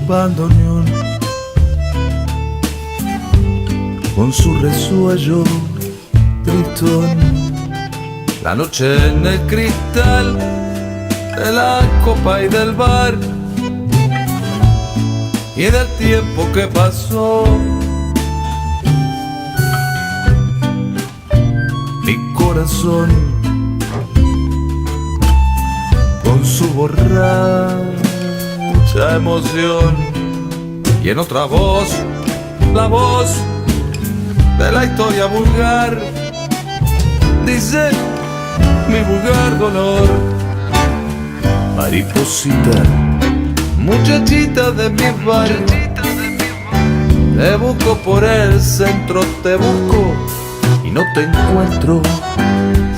bandoneón con su resuello tristón. La noche en el cristal de la copa y del bar y del tiempo que pasó. Mi corazón con su borracha emoción y en otra voz, la voz de la historia vulgar, dice mi vulgar dolor. Mariposita, muchachita de mi barrio, te busco por el centro, te busco y no te encuentro,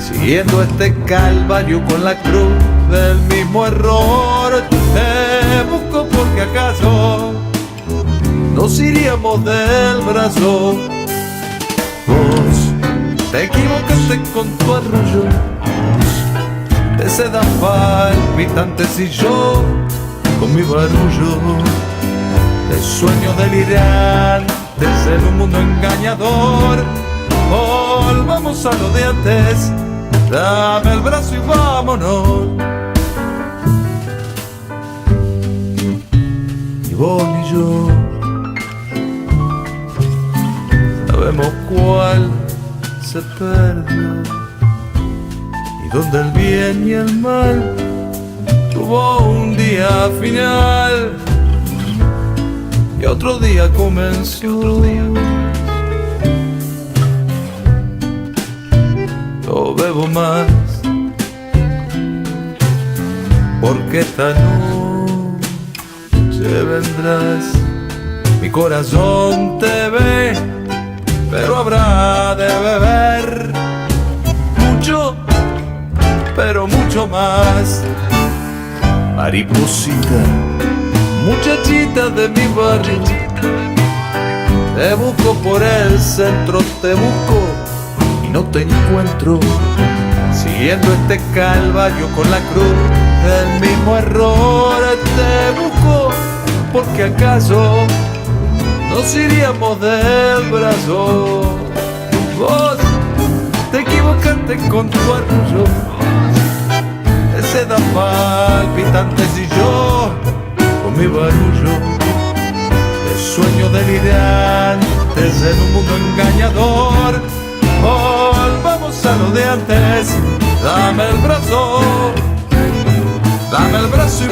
siguiendo este calvario con la cruz del mismo error. Te busco porque acaso nos iríamos del brazo. Vos te equivocaste con tu arroyo de seda palpitantes y yo con mi barullo de sueños delirantes en un mundo engañador. Volvamos a lo de antes, dame el brazo y vámonos. Ni vos ni yo sabemos cuál se perdió y donde el bien y el mal tuvo un día final y otro día comenzó. No bebo más porque esta noche vendrás. Mi corazón te ve, pero habrá de beber mucho, pero mucho más. Mariposita, muchachita de mi barrio, te busco por el centro, te busco y no te encuentro, siguiendo este calvario con la cruz del mismo error. Te busco porque acaso nos iríamos del brazo. Vos te equivocaste con tu arroyo de seda palpitantes y yo con mi barullo de sueños delirantes en un mundo engañador. Volvamos a lo de antes, dame el brazo y